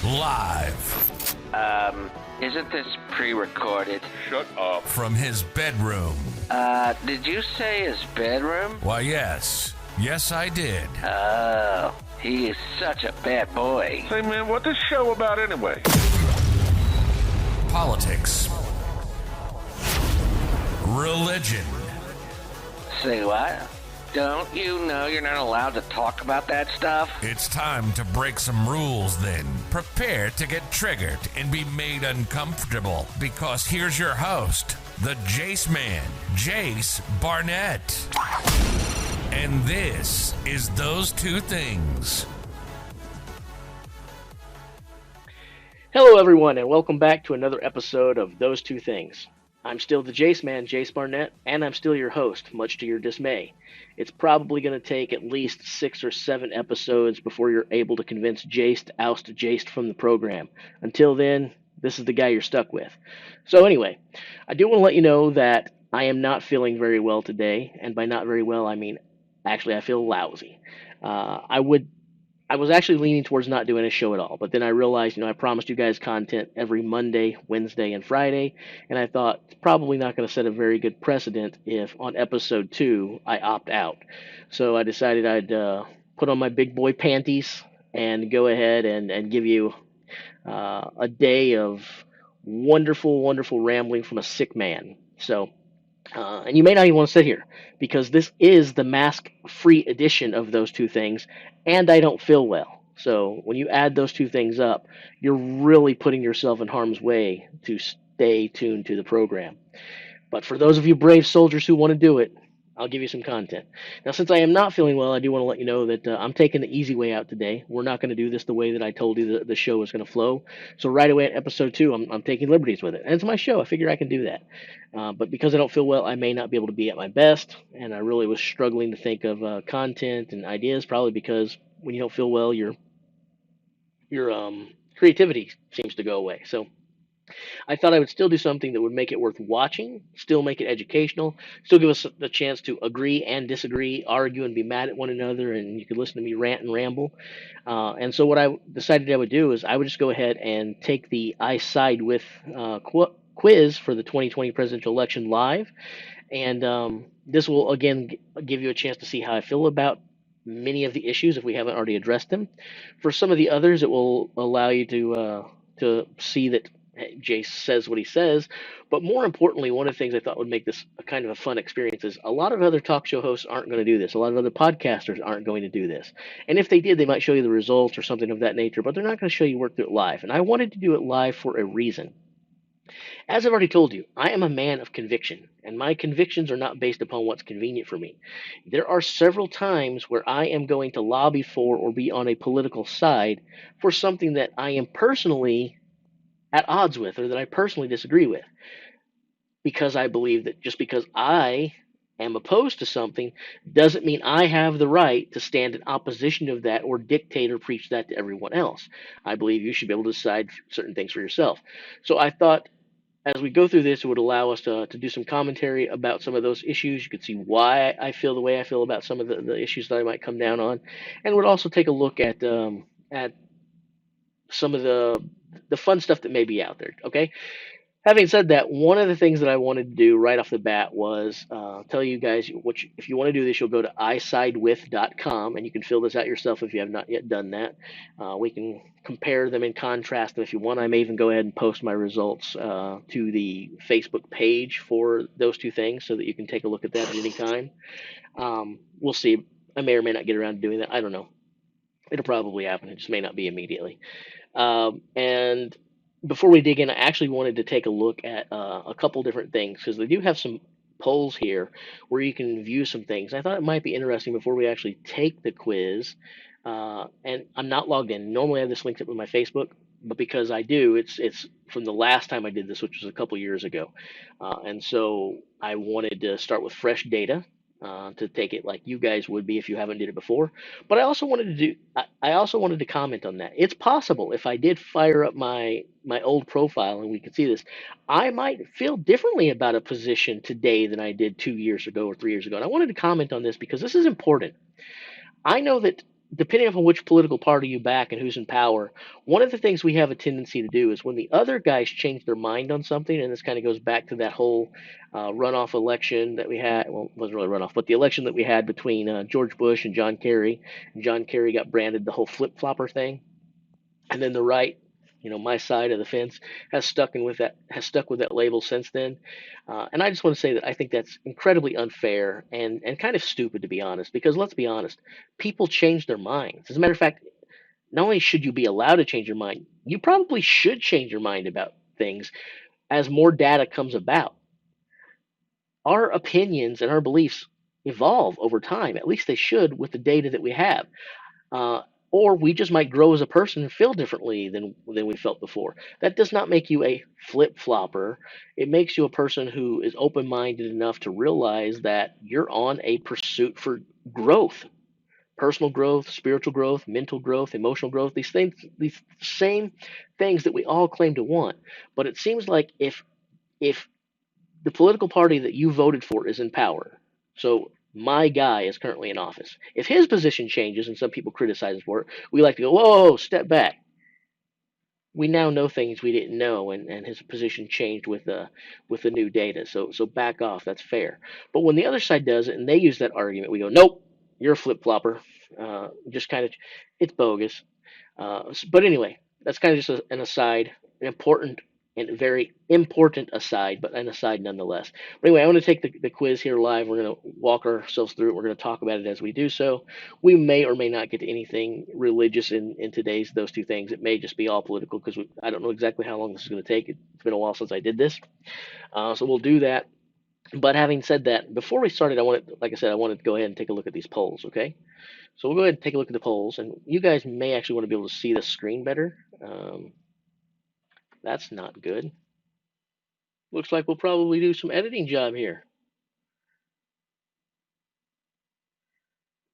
Live Isn't this pre-recorded? Shut up. from his bedroom. Did you say his bedroom? Why, yes. Yes, I did. Oh, he is such a bad boy. Say, man, what this show about anyway? Politics. Religion. Say what? Don't you know you're not allowed to talk about that stuff? It's time to break some rules then. Prepare to get triggered and be made uncomfortable because here's your host, the Jace Man, Jace Barnett. And this is Those Two Things. Hello, everyone, and welcome back to another episode of Those Two Things. I'm still the Jace Man, Jace Barnett, and I'm still your host, much to your dismay. It's probably going to take at least 6 or 7 episodes before you're able to convince Jace to oust Jace from the program. Until then, this is the guy you're stuck with. So anyway, I do want to let you know that I am not feeling very well today, and by not very well, I mean actually I feel lousy. I was actually leaning towards not doing a show at all, but then I realized, I promised you guys content every Monday, Wednesday, and Friday, and I thought it's probably not going to set a very good precedent if on episode 2 I opt out. So I decided I'd put on my big boy panties and go ahead and give you a day of wonderful, wonderful rambling from a sick man. So, and you may not even want to sit here because this is the mask-free edition of Those Two Things, and I don't feel well. So when you add those two things up, you're really putting yourself in harm's way to stay tuned to the program. But for those of you brave soldiers who want to do it, I'll give you some content. Now, since I am not feeling well, I do want to let you know that I'm taking the easy way out today. We're not going to do this the way that I told you the show was going to flow. So right away at episode 2, I'm taking liberties with it. And it's my show. I figure I can do that. But because I don't feel well, I may not be able to be at my best. And I really was struggling to think of content and ideas, probably because when you don't feel well, your creativity seems to go away. So I thought I would still do something that would make it worth watching, still make it educational, still give us the chance to agree and disagree, argue and be mad at one another, and you could listen to me rant and ramble. And so what I decided I would do is I would just go ahead and take the I Side With quiz for the 2020 presidential election live. And this will, again, give you a chance to see how I feel about many of the issues if we haven't already addressed them. For some of the others, it will allow you to see that Jace says what he says, but more importantly, one of the things I thought would make this a kind of a fun experience is a lot of other talk show hosts aren't going to do this. A lot of other podcasters aren't going to do this. And if they did, they might show you the results or something of that nature, but they're not going to show you work through it live. And I wanted to do it live for a reason. As I've already told you, I am a man of conviction, and my convictions are not based upon what's convenient for me. There are several times where I am going to lobby for or be on a political side for something that I am personally at odds with or that I personally disagree with, because I believe that just because I am opposed to something doesn't mean I have the right to stand in opposition of that or dictate or preach that to everyone else. I believe you should be able to decide certain things for yourself. So I thought as we go through this, it would allow us to do some commentary about some of those issues. You could see why I feel the way I feel about some of the issues that I might come down on, and would also take a look at some of the fun stuff that may be out there. Okay. Having said that, one of the things that I wanted to do right off the bat was tell you guys if you want to do this, you'll go to isidewith.com and you can fill this out yourself if you have not yet done that. We can compare them and contrast them if you want. I may even go ahead and post my results to the Facebook page for Those Two Things so that you can take a look at that at any time. We'll see. I may or may not get around to doing that. I don't know. It'll probably happen. It just may not be immediately. And before we dig in, I actually wanted to take a look at a couple different things because they do have some polls here where you can view some things. I thought it might be interesting before we actually take the quiz. And I'm not logged in. Normally I have this linked up with my Facebook, but because I do, it's from the last time I did this, which was a couple years ago. And so I wanted to start with fresh data. To take it like you guys would be if you haven't did it before. But I also wanted to comment on that. It's possible if I did fire up my old profile and we could see this, I might feel differently about a position today than I did 2 years ago or 3 years ago. And I wanted to comment on this because this is important. I know that depending on which political party you back and who's in power, one of the things we have a tendency to do is when the other guys change their mind on something, and this kind of goes back to that whole runoff election that we had. Well, it wasn't really runoff, but the election that we had between George Bush and John Kerry. And John Kerry got branded the whole flip flopper thing, and then the right, my side of the fence has stuck with that label since then. And I just want to say that I think that's incredibly unfair and kind of stupid, to be honest, because let's be honest, people change their minds. As a matter of fact, not only should you be allowed to change your mind, you probably should change your mind about things as more data comes about. Our opinions and our beliefs evolve over time. At least they should with the data that we have. Uh, or we just might grow as a person and feel differently than we felt before. That does not make you a flip flopper. It makes you a person who is open minded enough to realize that you're on a pursuit for growth, personal growth, spiritual growth, mental growth, emotional growth. These same things that we all claim to want. But it seems like if the political party that you voted for is in power, so my guy is currently in office. If his position changes and some people criticize him for it, we like to go, whoa, step back. We now know things we didn't know, and his position changed with the new data. So back off. That's fair. But when the other side does it and they use that argument, we go, nope, you're a flip flopper. Just kind of, it's bogus. But anyway, that's kind of just an aside, an important and very important aside, but an aside nonetheless. But anyway, I want to take the quiz here live. We're going to walk ourselves through it. We're going to talk about it as we do so. We may or may not get to anything religious in today's those two things. It may just be all political because I don't know exactly how long this is going to take. It's been a while since I did this, so we'll do that. But having said that, before we started, like I said, I wanted to go ahead and take a look at these polls. Okay. So we'll go ahead and take a look at the polls, and you guys may actually want to be able to see the screen better. That's not good. Looks like we'll probably do some editing job here.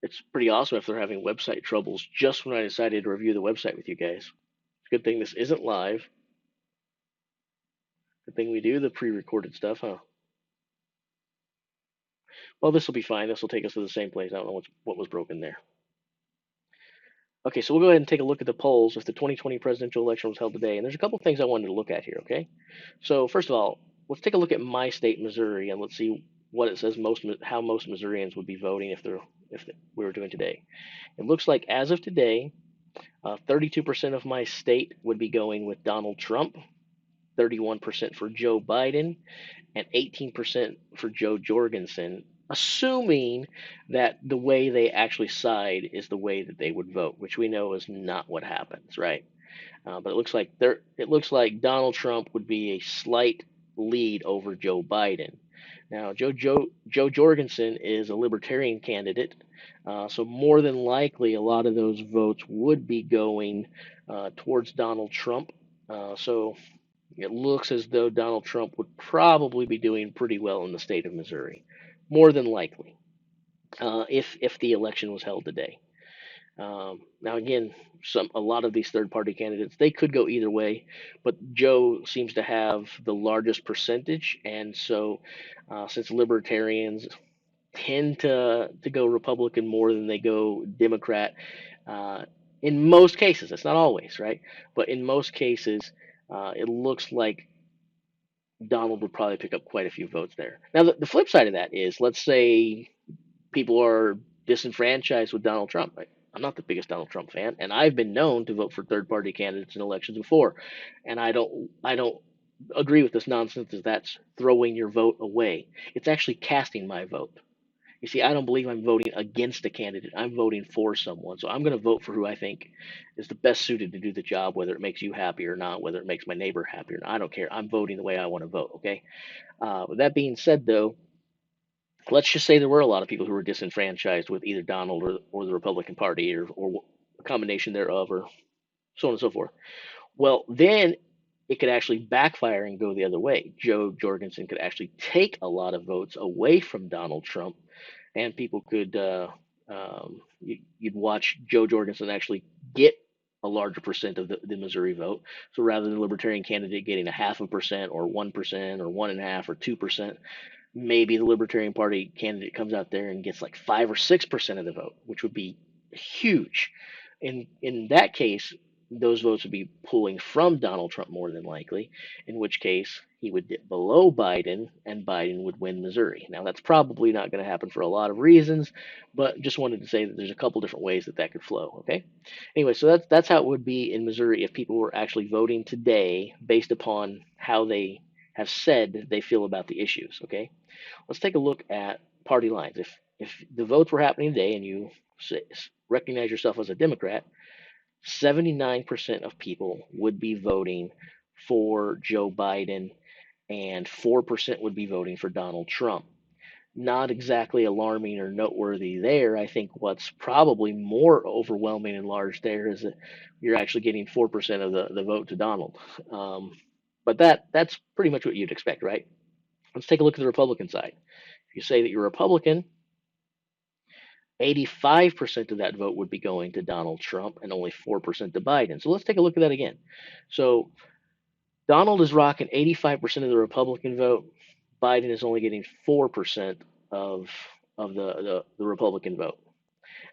It's pretty awesome if they're having website troubles just when I decided to review the website with you guys. It's a good thing this isn't live. Good thing we do the pre-recorded stuff, huh? Well, this will be fine. This will take us to the same place. I don't know what was broken there. Okay, so we'll go ahead and take a look at the polls if the 2020 presidential election was held today. And there's a couple of things I wanted to look at here, okay? So first of all, let's take a look at my state, Missouri, and let's see what it says how most Missourians would be voting if we were doing today. It looks like as of today, 32% of my state would be going with Donald Trump, 31% for Joe Biden, and 18% for Joe Jorgensen, assuming that the way they actually side is the way that they would vote, which we know is not what happens, right? But it looks like Donald Trump would be a slight lead over Joe Biden. Now, Joe Jorgensen is a libertarian candidate, so more than likely a lot of those votes would be going towards Donald Trump. So it looks as though Donald Trump would probably be doing pretty well in the state of Missouri, more than likely, if the election was held today. Now again, a lot of these third party candidates, they could go either way, but Joe seems to have the largest percentage, and so since libertarians tend to go Republican more than they go Democrat, in most cases, it's not always, right? But in most cases, it looks like Donald would probably pick up quite a few votes there. Now, the flip side of that is, let's say people are disenfranchised with Donald Trump. Right? I'm not the biggest Donald Trump fan, and I've been known to vote for third-party candidates in elections before, and I don't agree with this nonsense that that's throwing your vote away. It's actually casting my vote. You see, I don't believe I'm voting against a candidate. I'm voting for someone. So I'm going to vote for who I think is the best suited to do the job, whether it makes you happy or not, whether it makes my neighbor happy or not. I don't care. I'm voting the way I want to vote, okay? With that being said, though, let's just say there were a lot of people who were disenfranchised with either Donald or the Republican Party or a combination thereof or so on and so forth. Well, then it could actually backfire and go the other way. Joe Jorgensen could actually take a lot of votes away from Donald Trump, and people could you'd watch Joe Jorgensen actually get a larger percent of the Missouri vote. So rather than the Libertarian candidate getting a 0.5% or 1% or 1.5% or 2%, maybe the Libertarian Party candidate comes out there and gets like 5 or 6% of the vote, which would be huge. In that case, those votes would be pulling from Donald Trump more than likely, in which case he would dip below Biden and Biden would win Missouri. Now, that's probably not going to happen for a lot of reasons, but just wanted to say that there's a couple different ways that that could flow, okay? Anyway, so that's how it would be in Missouri if people were actually voting today based upon how they have said they feel about the issues, okay? Let's take a look at party lines. If the votes were happening today and you recognize yourself as a Democrat, 79% of people would be voting for Joe Biden and 4% would be voting for Donald Trump. Not exactly alarming or noteworthy there. I think what's probably more overwhelming and large there is that you're actually getting 4% of the vote to Donald. But that's pretty much what you'd expect, right? Let's take a look at the Republican side. If you say that you're a Republican, 85% of that vote would be going to Donald Trump and only 4% to Biden. So let's take a look at that again. So Donald is rocking 85% of the Republican vote. Biden is only getting 4% of the Republican vote.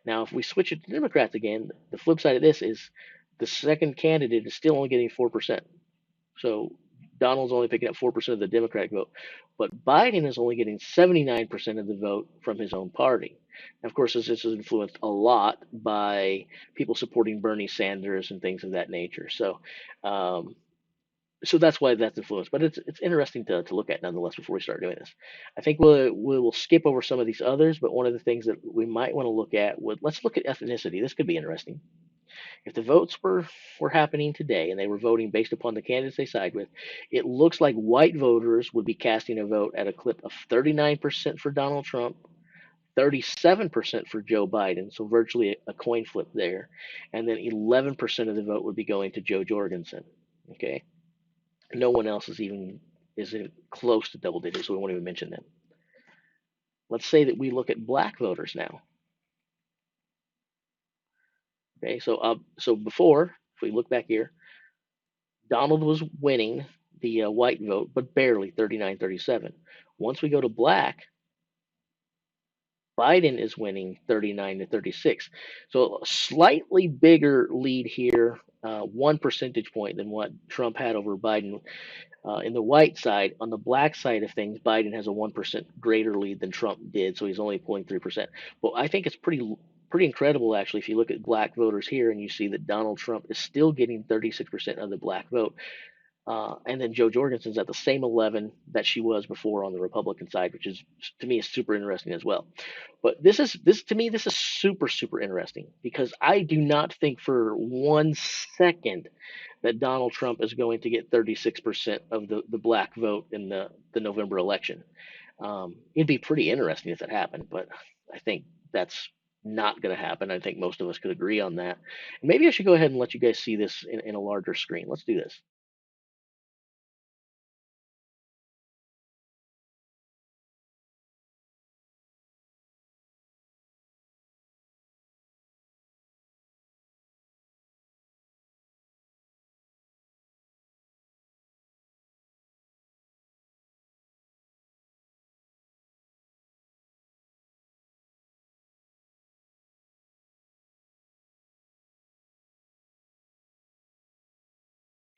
Now, if we switch it to Democrats again, the flip side of this is the second candidate is still only getting 4%. So Donald's only picking up 4% of the Democratic vote, but Biden is only getting 79% of the vote from his own party. And of course, this is influenced a lot by people supporting Bernie Sanders and things of that nature. Um, so that's why that's influenced. But it's interesting to look at nonetheless before we start doing this. I think we'll skip over some of these others, but one of the things that we might want to look at let's look at ethnicity. This could be interesting. If the votes were happening today and they were voting based upon the candidates they side with, it looks like white voters would be casting a vote at a clip of 39% for Donald Trump, 37% for Joe Biden, so virtually a coin flip there, and then 11% of the vote would be going to Joe Jorgensen. Okay, no one else is close to double digits, so we won't even mention them. Let's say that we look at black voters now. Okay, so before, if we look back here, Donald was winning the white vote, but barely 39-37. Once we go to black, Biden is winning 39-36. So a slightly bigger lead here, 1 percentage point than what Trump had over Biden in the white side. On the black side of things, Biden has a 1% greater lead than Trump did, so he's only pulling 3%. But I think it's pretty incredible actually if you look at black voters here and you see that Donald Trump is still getting 36% of the black vote. And then Joe Jorgensen's at the same 11 that she was before on the Republican side, which is to me is super interesting as well. But this is super interesting because I do not think for 1 second that Donald Trump is going to get 36% of the black vote in the November election. It'd be pretty interesting if that happened, but I think that's not going to happen. I think most of us could agree on that. Maybe I should go ahead and let you guys see this in a larger screen. Let's do this.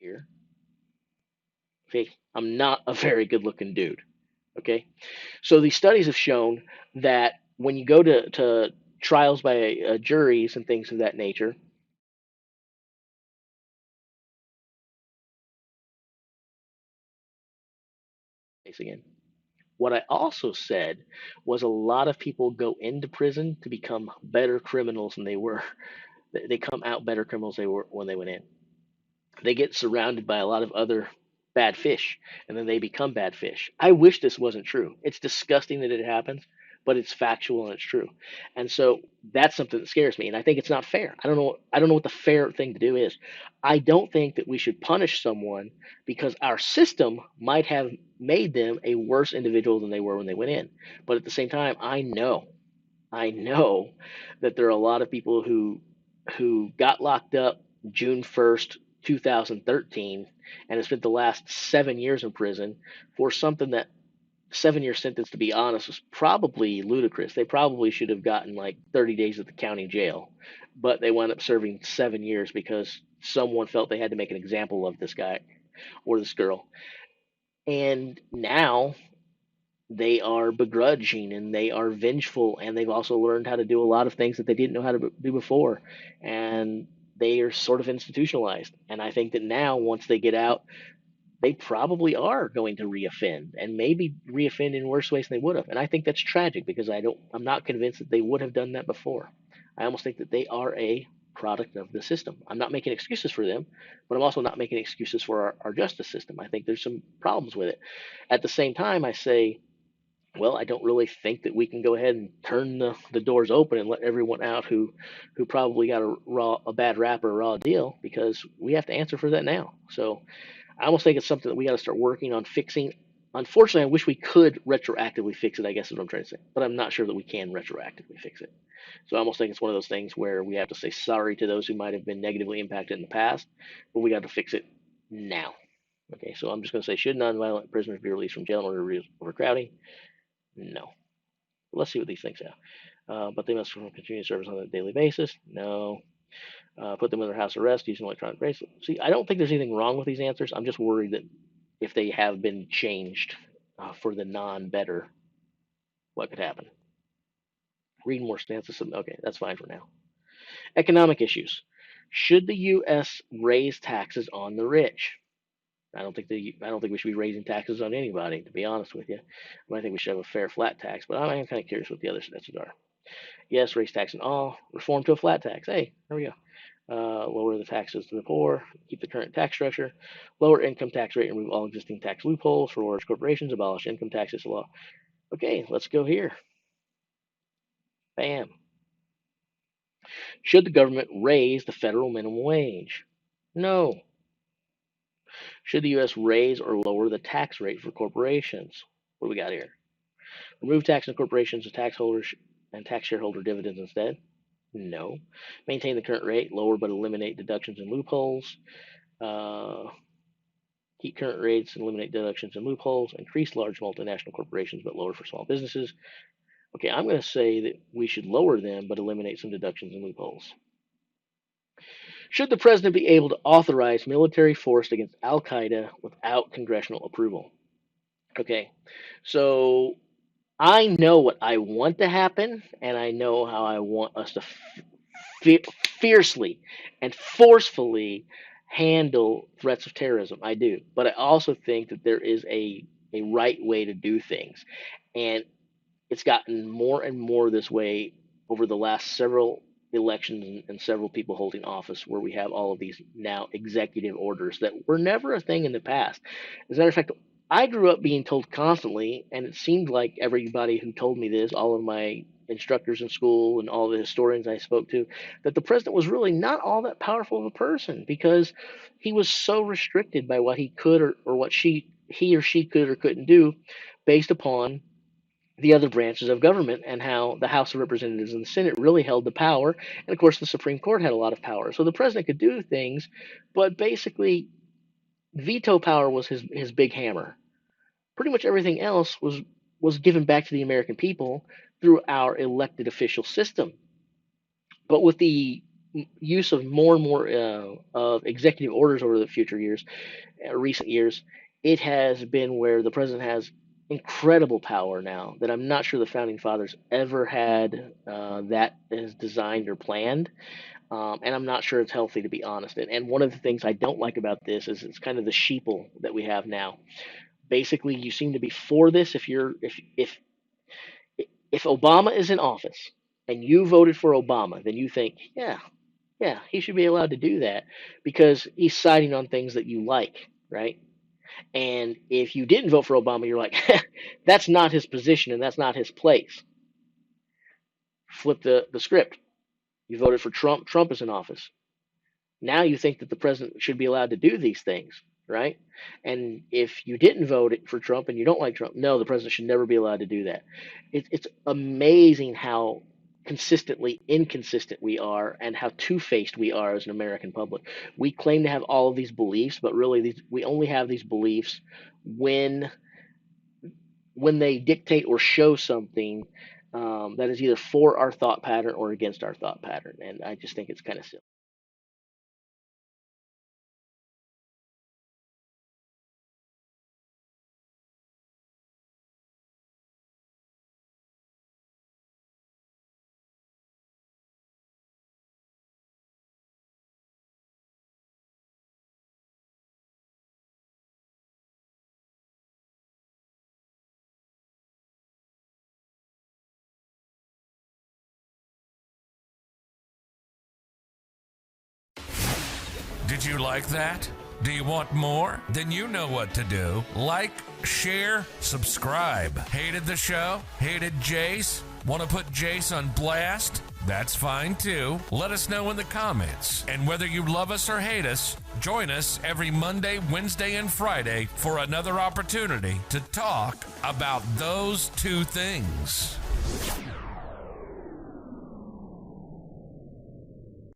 Here. Okay, I'm not a very good looking dude. Okay, so these studies have shown that when you go to trials by juries and things of that nature, again, what I also said was a lot of people go into prison to become better criminals than they were. They come out better criminals they were when they went in. They get surrounded by a lot of other bad fish and then they become bad fish. I wish this wasn't true. It's disgusting that it happens, but it's factual and it's true. And so that's something that scares me and I think it's not fair. I don't know what the fair thing to do is. I don't think that we should punish someone because our system might have made them a worse individual than they were when they went in. But at the same time, I know that there are a lot of people who got locked up June 1st, 2013, and have spent the last 7 years in prison for something that 7-year sentence, to be honest, was probably ludicrous. They probably should have gotten like 30 days at the county jail, but they wound up serving 7 years because someone felt they had to make an example of this guy or this girl. And now they are begrudging and they are vengeful, and they've also learned how to do a lot of things that they didn't know how to do before. And they are sort of institutionalized. And I think that now, once they get out, they probably are going to reoffend, and maybe reoffend in worse ways than they would have. And I think that's tragic because I'm not convinced that they would have done that before. I almost think that they are a product of the system. I'm not making excuses for them, but I'm also not making excuses for our justice system. I think there's some problems with it. At the same time, I say, well, I don't really think that we can go ahead and turn the doors open and let everyone out who probably got a bad rap or a raw deal, because we have to answer for that now. So I almost think it's something that we got to start working on fixing. Unfortunately, I wish we could retroactively fix it, I guess is what I'm trying to say. But I'm not sure that we can retroactively fix it. So I almost think it's one of those things where we have to say sorry to those who might have been negatively impacted in the past, but we got to fix it now. Okay, so I'm just going to say, should nonviolent prisoners be released from jail in order to overcrowding? No. Let's see what these things have. But they must perform continuous service on a daily basis? No. Put them under house arrest using electronic bracelet. See, I don't think there's anything wrong with these answers. I'm just worried that if they have been changed for the non-better, what could happen? Read more stances. Okay, that's fine for now. Economic issues. Should the U.S. raise taxes on the rich? I don't think we should be raising taxes on anybody, to be honest with you. I think we should have a fair flat tax, but I'm kind of curious what the other stances are. Yes, raise tax and all. Reform to a flat tax. Hey, there we go. Lower the taxes to the poor, keep the current tax structure, lower income tax rate, remove all existing tax loopholes for large corporations, abolish income taxes law. Okay, let's go here. Bam. Should the government raise the federal minimum wage? No. Should the U.S. raise or lower the tax rate for corporations? What do we got here? Remove tax on corporations and tax holders and tax shareholder dividends instead? No. Maintain the current rate, lower but eliminate deductions and loopholes. Keep current rates and eliminate deductions and loopholes. Increase large multinational corporations but lower for small businesses. Okay, I'm going to say that we should lower them but eliminate some deductions and loopholes. Should the president be able to authorize military force against Al Qaeda without congressional approval? Okay, so I know what I want to happen, and I know how I want us to fiercely and forcefully handle threats of terrorism. I do, but I also think that there is a right way to do things, and it's gotten more and more this way over the last several elections and several people holding office, where we have all of these now executive orders that were never a thing in the past. As a matter of fact, I grew up being told constantly, and it seemed like everybody who told me this, all of my instructors in school and all the historians I spoke to, that the president was really not all that powerful of a person because he was so restricted by what he could or what he or she could or couldn't do based upon the other branches of government, and how the House of Representatives and the Senate really held the power. And of course, the Supreme Court had a lot of power. So the president could do things, but basically, veto power was his big hammer. Pretty much everything else was given back to the American people through our elected official system. But with the use of more and more of executive orders over the recent years, it has been where the president has incredible power now that I'm not sure the founding fathers ever had that as designed or planned. And I'm not sure it's healthy, to be honest. And one of the things I don't like about this is it's kind of the sheeple that we have now. Basically, you seem to be for this if Obama is in office and you voted for Obama, then you think, yeah, he should be allowed to do that because he's siding on things that you like, right? And if you didn't vote for Obama, you're like, that's not his position and that's not his place. Flip the script. You voted for Trump. Trump is in office. Now you think that the president should be allowed to do these things, right? And if you didn't vote for Trump and you don't like Trump, no, the president should never be allowed to do that. It's amazing how consistently inconsistent we are and how two-faced we are as an American public. We claim to have all of these beliefs, but really we only have these beliefs when when they dictate or show something that is either for our thought pattern or against our thought pattern. And I just think it's kind of silly. Did you like that? Do you want more? Then you know what to do. Like, share, subscribe. Hated the show? Hated Jace? Want to put Jace on blast? That's fine too. Let us know in the comments. And whether you love us or hate us, join us every Monday, Wednesday, and Friday for another opportunity to talk about those two things.